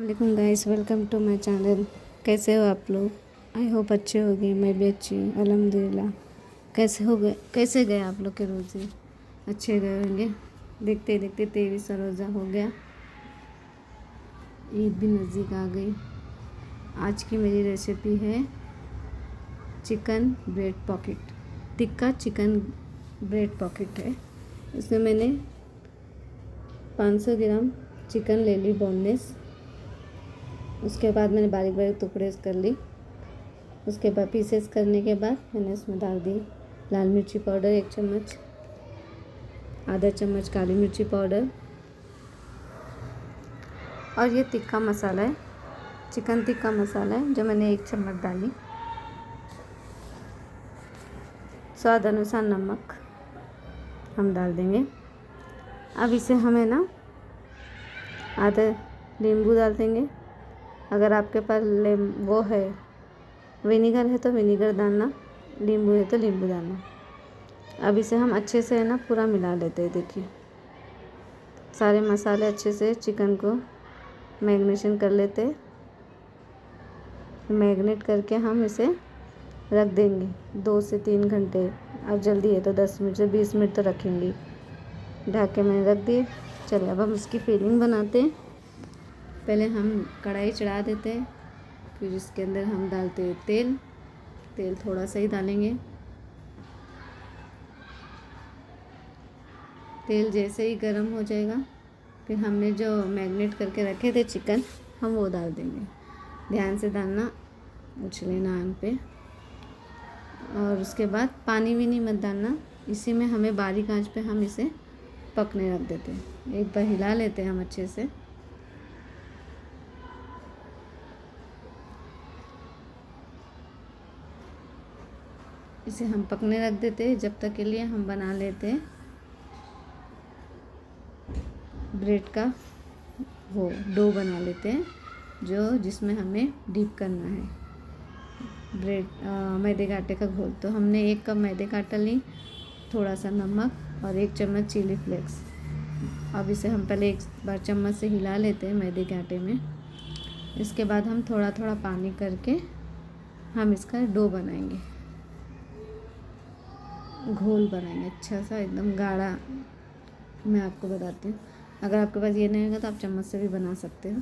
वालेकुम guys, welcome to my channel. कैसे हो आप लोग? आई होप अच्छे होंगे। मैं भी अच्छी हूँ अल्हम्दुलिल्लाह। कैसे गए आप लोग के रोज़े? अच्छे गए होंगे। देखते देखते 23 रोज़ा हो गया, ईद भी नज़दीक आ गई। आज की मेरी रेसिपी है chicken bread pocket, tikka chicken bread pocket है। इसमें मैंने 500 ग्राम चिकन ले ली बोनलेस। उसके बाद मैंने बारीक बारीक टुकड़े कर ली। उसके बाद पीसेस करने के बाद मैंने इसमें डाल दी लाल मिर्ची पाउडर 1 चम्मच, आधा चम्मच काली मिर्ची पाउडर, और ये टिक्का मसाला है, चिकन टिक्का मसाला है जो मैंने 1 चम्मच डाली। स्वाद अनुसार नमक हम डाल देंगे। अब इसे हमें ना आधा नींबू डाल देंगे। अगर आपके पास वो है विनीगर है तो विनीगर डालना, नींबू है तो नींबू डालना। अब इसे हम अच्छे से है ना पूरा मिला लेते हैं। देखिए सारे मसाले अच्छे से चिकन को मैरिनेशन कर लेते हैं। मैरिनेट करके हम इसे रख देंगे 2 से 3 घंटे। अब जल्दी है तो 10 मिनट से 20 मिनट तो रखेंगे। ढक के मैंने रख दिए। चलिए अब हम इसकी फिलिंग बनाते हैं। पहले हम कढ़ाई चढ़ा देते हैं, फिर इसके अंदर हम डालते हैं तेल थोड़ा सा ही डालेंगे। तेल जैसे ही गर्म हो जाएगा फिर हमने जो मैरिनेट करके रखे थे चिकन हम वो डाल देंगे। ध्यान से डालना, उछले ना आग पे। और उसके बाद पानी भी नहीं मत डालना। इसी में हमें बारीक आंच पे हम इसे पकने रख देते हैं। एक बार हिला लेते हैं हम अच्छे से। इसे हम पकने रख देते हैं। जब तक के लिए हम बना लेते हैं ब्रेड का वो डो बना लेते हैं जो जिसमें हमें डीप करना है ब्रेड मैदे के आटे का घोल। तो हमने 1 कप मैदे का आटा ली, थोड़ा सा नमक और 1 चम्मच चिली फ्लेक्स। अब इसे हम पहले 1 बार चम्मच से हिला लेते हैं मैदे के आटे में। इसके बाद हम थोड़ा थोड़ा पानी करके हम इसका डो बनाएंगे, घोल बनाएंगे अच्छा सा एकदम गाढ़ा। मैं आपको बताती हूँ, अगर आपके पास ये नहीं होगा तो आप चम्मच से भी बना सकते हो।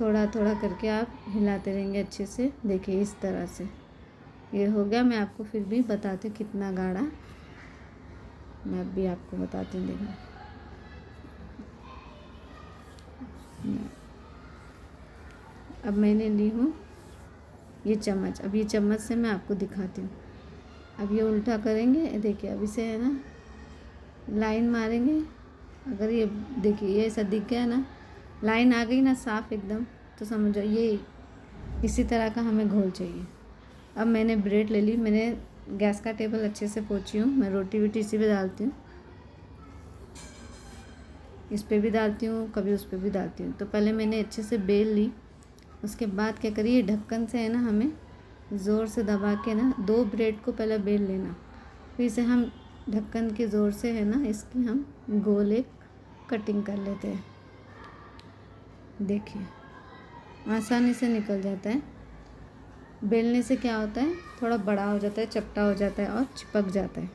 थोड़ा थोड़ा करके आप हिलाते रहेंगे अच्छे से। देखिए इस तरह से ये हो गया। मैं आपको फिर भी बताती हूँ कितना गाढ़ा, मैं अब भी आपको बताती हूँ। देखिए अब मैंने ली हूँ ये चम्मच। अब ये चम्मच से मैं आपको दिखाती हूँ। अब ये उल्टा करेंगे। देखिए अब इसे है ना लाइन मारेंगे। अगर ये देखिए ये ऐसा दिख गया ना, लाइन आ गई ना साफ एकदम, तो समझो ये इसी तरह का हमें घोल चाहिए। अब मैंने ब्रेड ले ली। मैंने गैस का टेबल अच्छे से पोंछी हूँ। मैं रोटी भी इसी पे डालती हूँ, इस पे भी डालती हूँ, कभी उस पे भी डालती हूँ। तो पहले मैंने अच्छे से बेल ली। उसके बाद क्या करिए, ढक्कन से है ना हमें ज़ोर से दबा के ना 2 ब्रेड को पहले बेल लेना। फिर इसे हम ढक्कन के ज़ोर से है ना इसकी हम गोल एक कटिंग कर लेते हैं। देखिए आसानी से निकल जाता है। बेलने से क्या होता है, थोड़ा बड़ा हो जाता है, चपटा हो जाता है और चिपक जाता है।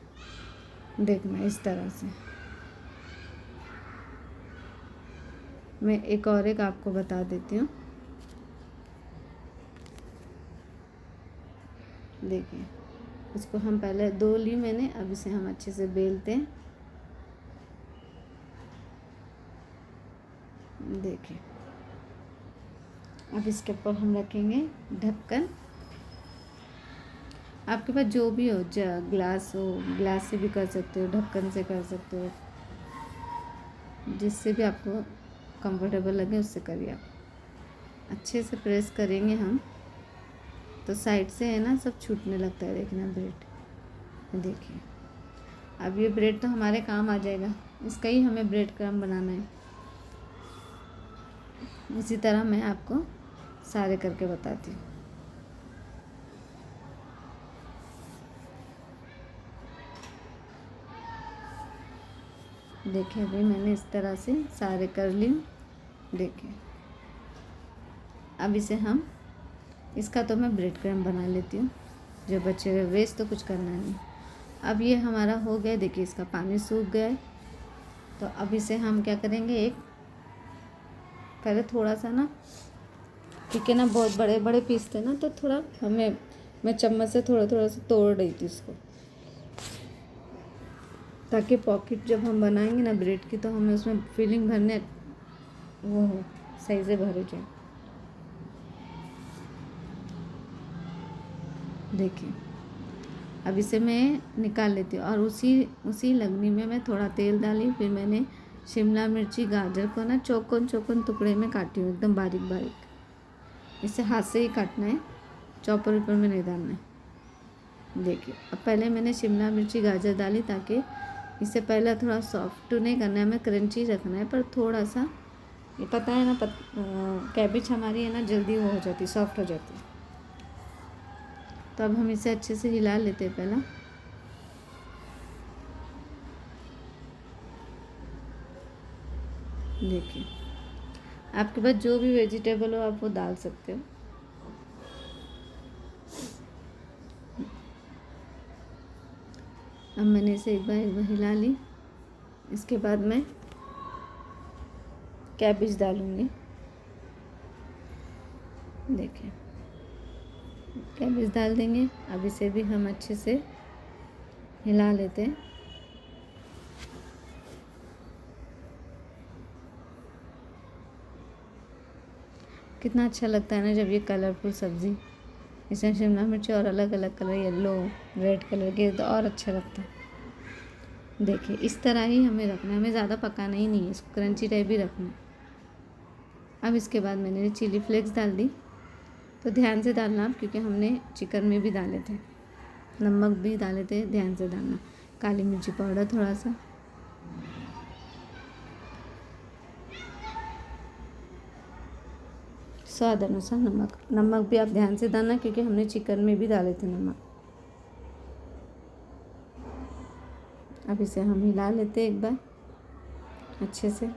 देखना इस तरह से। मैं एक आपको बता देती हूँ। देखिए इसको हम पहले 2 ली मैंने। अब इसे हम अच्छे से बेलते हैं। देखिए अब इसके ऊपर हम रखेंगे ढक्कन। आपके पास जो भी हो, ग्लास हो, ग्लास से भी कर सकते हो, ढक्कन से कर सकते हो, जिससे भी आपको कंफर्टेबल लगे उससे करिए। आप अच्छे से प्रेस करेंगे हम तो साइड से है ना सब छूटने लगता है। देखना ब्रेड, देखिए अब ये ब्रेड तो हमारे काम आ जाएगा। इसका ही हमें ब्रेड क्रम्ब बनाना है। इसी तरह मैं आपको सारे करके बताती हूँ। देखिए अभी मैंने इस तरह से सारे कर ली। देखिए अब इसे हम इसका तो मैं ब्रेड क्रम्ब बना लेती हूँ, जो बचे हुए वेस्ट तो कुछ करना नहीं। अब ये हमारा हो गया, देखिए इसका पानी सूख गया है। तो अब इसे हम क्या करेंगे, एक पहले थोड़ा सा ना, क्योंकि ना बहुत बड़े बड़े पीस थे ना, तो थोड़ा मैं चम्मच से थोड़ा थोड़ा सा तोड़ रही थी इसको, ताकि पॉकेट जब हम बनाएंगे ना ब्रेड की, तो हमें उसमें फिलिंग भरने वो हो, सही से भरे जाए। देखिए अब इसे मैं निकाल लेती हूँ, और उसी लगनी में मैं थोड़ा तेल डाली। फिर मैंने शिमला मिर्ची गाजर को ना चौकोन चौकोन टुकड़े में काटी हूँ, एकदम बारीक बारीक। इसे हाथ से ही काटना है, चॉपर ऊपर में नहीं डालना है। देखिए अब पहले मैंने शिमला मिर्ची गाजर डाली, ताकि इसे पहले थोड़ा सॉफ्ट नहीं करना है, हमें क्रंची रखना है, पर थोड़ा सा, ये पता है ना, कैबेज हमारी है ना जल्दी वो हो जाती, सॉफ्ट हो जाती है। तो अब हम इसे अच्छे से हिला लेते हैं पहला। देखिए आपके पास जो भी वेजिटेबल हो आप वो डाल सकते हो। अब मैंने इसे एक बार हिला ली। इसके बाद मैं कैबेज डालूँगी। देखिए कैबेज डाल देंगे। अब इसे भी हम अच्छे से हिला लेते हैं। कितना अच्छा लगता है ना जब ये कलरफुल सब्ज़ी, इसमें शिमला मिर्च और अलग अलग कलर, येलो रेड कलर के, तो और अच्छा लगता है। देखिए इस तरह ही हमें रखना है, हमें ज़्यादा पकाना ही नहीं है, इसको क्रंची टाइप ही रखना है। अब इसके बाद मैंने चिली फ्लेक्स डाल दी। तो ध्यान से डालना आप, क्योंकि हमने चिकन में भी डाले थे, नमक भी डाले थे, ध्यान से डालना। काली मिर्ची पाउडर थोड़ा सा, स्वाद अनुसार नमक भी आप ध्यान से डालना, क्योंकि हमने चिकन में भी डाले थे नमक। अब इसे हम हिला लेते एक बार अच्छे से।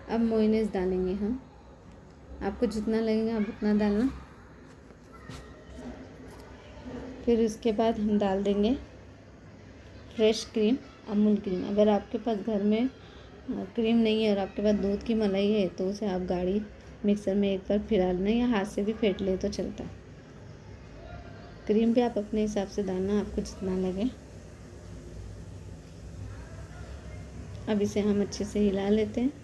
अब मोयनेज़ डालेंगे हम, आपको जितना लगेगा आप उतना डालना। फिर उसके बाद हम डाल देंगे फ्रेश क्रीम, अमूल क्रीम। अगर आपके पास घर में क्रीम नहीं है और आपके पास दूध की मलाई है, तो उसे आप गाढ़ी मिक्सर में एक बार फिरा लेना, या हाथ से भी फेंट ले तो चलता है। क्रीम भी आप अपने हिसाब से डालना, आपको जितना लगे। अब इसे हम अच्छे से हिला लेते हैं।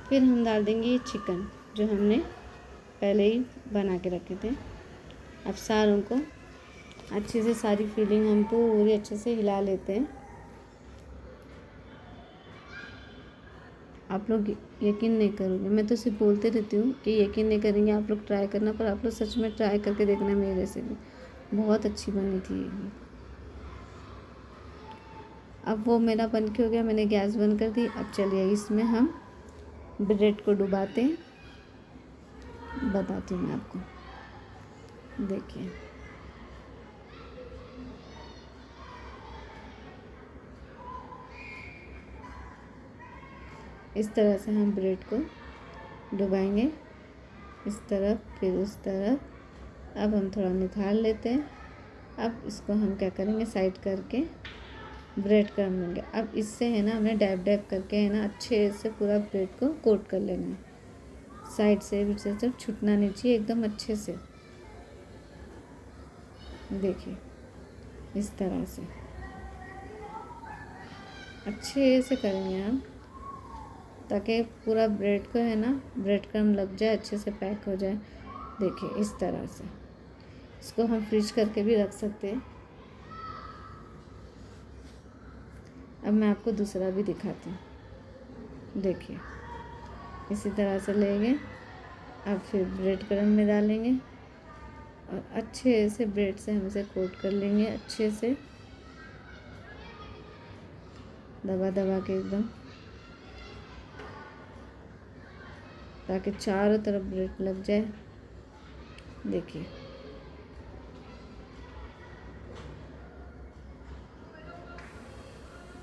फिर हम डाल देंगे ये चिकन, जो हमने पहले ही बना के रखे थे। अब सारों को अच्छे से, सारी फीलिंग हम पूरी अच्छे से हिला लेते हैं। आप लोग यकीन नहीं करोगे, मैं तो सिर्फ बोलते रहती हूँ कि यकीन नहीं करेंगे, आप लोग ट्राई करना, पर आप लोग सच में ट्राई करके देखना। मेरी रेसिपी बहुत अच्छी बनी थी ये। अब वो मेरा बन के हो गया, मैंने गैस बंद कर दी। अब चलिए इसमें हम ब्रेड को डुबाते हैं, बताती हूँ मैं आपको। देखिए इस तरह से हम ब्रेड को डुबाएंगे, इस तरफ फिर उस तरफ। अब हम थोड़ा निकाल लेते हैं। अब इसको हम क्या करेंगे, साइड करके ब्रेड क्रम्ब लेंगे। अब इससे है ना हमें डैब डैब करके है ना अच्छे से पूरा ब्रेड को कोट कर लेना है, साइड से भी से छूटना नहीं चाहिए, एकदम अच्छे से। देखिए इस तरह से अच्छे से करेंगे हम, ताकि पूरा ब्रेड को है ना ब्रेड क्रम्ब लग जाए, अच्छे से पैक हो जाए। देखिए इस तरह से इसको हम फ्रीज करके भी रख सकते हैं। अब मैं आपको दूसरा भी दिखाती हूँ। देखिए इसी तरह से लेंगे, अब फिर ब्रेड क्रम्ब में डालेंगे और अच्छे से ब्रेड से हम इसे कोट कर लेंगे, अच्छे से दबा दबा के एकदम, ताकि चारों तरफ ब्रेड लग जाए। देखिए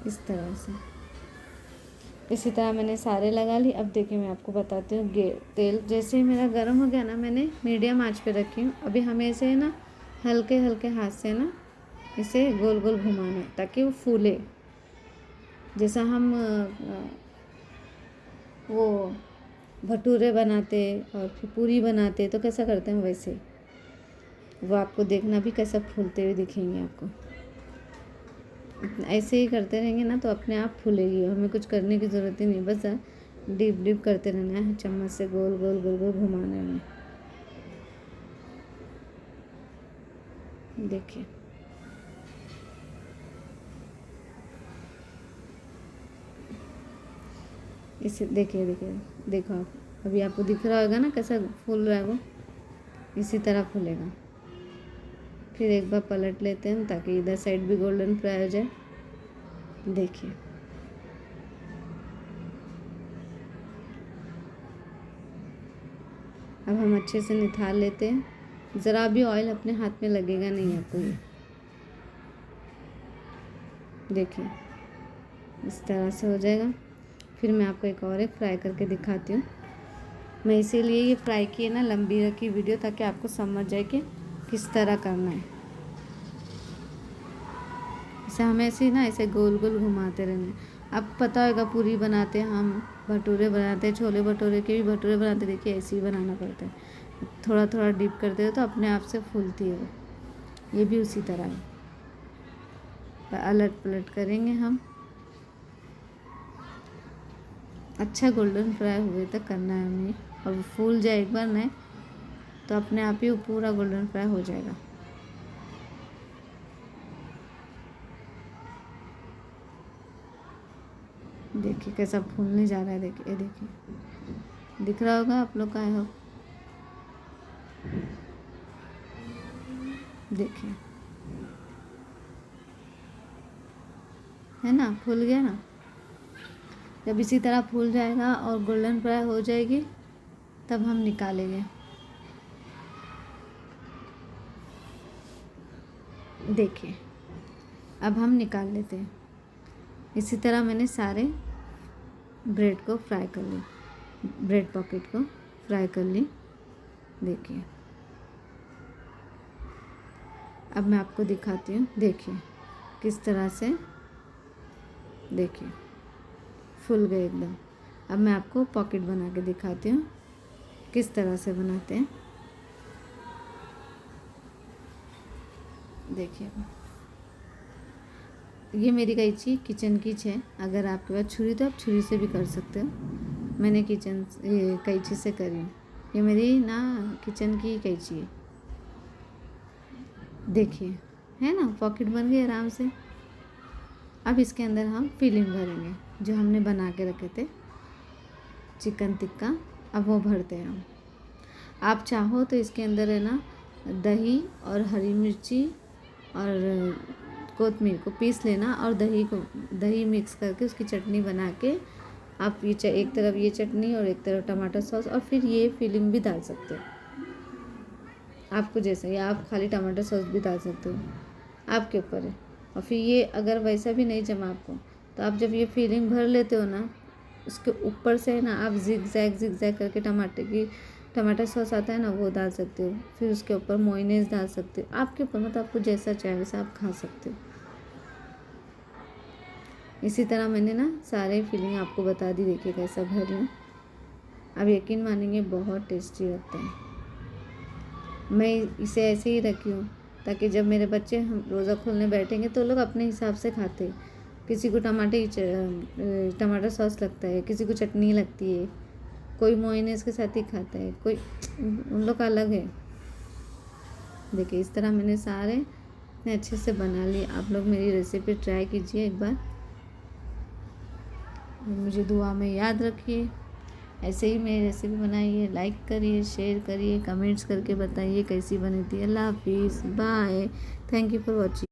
इस तरह से, इसी तरह मैंने सारे लगा ली। अब देखिए मैं आपको बताती हूँ, तेल जैसे ही मेरा गर्म हो गया ना, मैंने मीडियम आंच पे रखी हूँ। अभी हमें इसे ना हल्के हल्के हाथ से ना इसे गोल गोल घुमाना है ताकि वो फूले। जैसा हम वो भटूरे बनाते और फिर पूरी बनाते तो कैसा करते हैं, वैसे वो आपको देखना भी कैसा फूलते हुए दिखेंगे। आपको ऐसे ही करते रहेंगे ना तो अपने आप फूलेगी, हमें कुछ करने की ज़रूरत ही नहीं, बस डीप डीप करते रहना है, चम्मच से गोल गोल गोल गोल घुमाना है। देखिए इसे देखिए देखिए देखो आप, अभी आपको दिख रहा होगा ना कैसा फूल रहा है, वो इसी तरह फूलेगा। फिर एक बार पलट लेते हैं ताकि इधर साइड भी गोल्डन फ्राई हो जाए। देखिए अब हम अच्छे से निथाल लेते हैं, ज़रा भी ऑयल अपने हाथ में लगेगा नहीं आपको। ये देखिए इस तरह से हो जाएगा। फिर मैं आपको एक और फ्राई करके दिखाती हूँ। मैं इसीलिए ये फ्राई की है ना लंबी रखी वीडियो, ताकि आपको समझ जाए कि किस तरह करना है। इसे हमें ऐसे ना ऐसे गोल गोल घुमाते रहना है। अब पता होगा पूरी बनाते हैं हम, भटूरे बनाते हैं, छोले भटूरे के भी भटूरे बनाते, देखिए ऐसे ही बनाना पड़ता है। थोड़ा थोड़ा डीप करते हो तो अपने आप से फूलती है वो, ये भी उसी तरह है। अलट पलट करेंगे हम, अच्छा गोल्डन फ्राई हुए तक करना है हमें। और वो फूल जाए एक बार नहीं तो अपने आप ही वो पूरा गोल्डन फ्राई हो जाएगा। देखिए कैसा फूलने जा रहा है, देखिए देखिए दिख रहा होगा आप लोग का, आई होप। देखिए है ना, फूल गया ना। जब इसी तरह फूल जाएगा और गोल्डन फ्राई हो जाएगी तब हम निकालेंगे। देखिए अब हम निकाल लेते हैं। इसी तरह मैंने सारे ब्रेड को फ्राई कर ली, ब्रेड पॉकेट को फ्राई कर ली। देखिए अब मैं आपको दिखाती हूँ, देखिए किस तरह से, देखिए फूल गए एकदम। अब मैं आपको पॉकेट बना के दिखाती हूँ किस तरह से बनाते हैं। देखिए ये मेरी कैंची किचन की है, अगर आपके पास छुरी तो आप छुरी से भी कर सकते हो। मैंने कैंची से करी हूँ, ये मेरी ना किचन की कैंची है। देखिए है ना, पॉकेट बन गई आराम से। अब इसके अंदर हम फिलिंग भरेंगे, जो हमने बना के रखे थे चिकन टिक्का, अब वो भरते हैं हम। आप चाहो तो इसके अंदर है ना दही और हरी मिर्ची और कोतमीर को पीस लेना और दही मिक्स करके उसकी चटनी बना के आप ये एक तरफ ये चटनी और एक तरफ टमाटर सॉस, और फिर ये फिलिंग भी डाल सकते हो आपको जैसा, या आप खाली टमाटर सॉस भी डाल सकते हो, आपके ऊपर है। और फिर ये अगर वैसा भी नहीं जमा आपको, तो आप जब ये फिलिंग भर लेते हो ना, उसके ऊपर से है ना आप जिग जैग करके टमाटर सॉस आता है ना वो डाल सकते हो। फिर उसके ऊपर मोइनेज डाल सकते हो, आपके ऊपर, मतलब आपको जैसा चाहे वैसा आप खा सकते हो। इसी तरह मैंने ना सारे फिलिंग आपको बता दी, देखिए कैसा भरी हूँ। आप यकीन मानेंगे बहुत टेस्टी लगता है। मैं इसे ऐसे ही रखी हूँ ताकि जब मेरे बच्चे हम रोज़ा खोलने बैठेंगे तो लोग अपने हिसाब से खाते हैं। किसी को टमाटर सॉस लगता है, किसी को चटनी लगती है, कोई मोइनेज के साथ ही खाता है, कोई उन लोग का अलग है। देखिए इस तरह मैंने सारे इतने अच्छे से बना लिए। आप लोग मेरी रेसिपी ट्राई कीजिए एक बार, मुझे दुआ में याद रखिए। ऐसे ही मेरी रेसिपी बनाइए, लाइक करिए, शेयर करिए, कमेंट्स करके बताइए कैसी बनी थी। अल्लाह हाफिज़, bye, thank you for watching.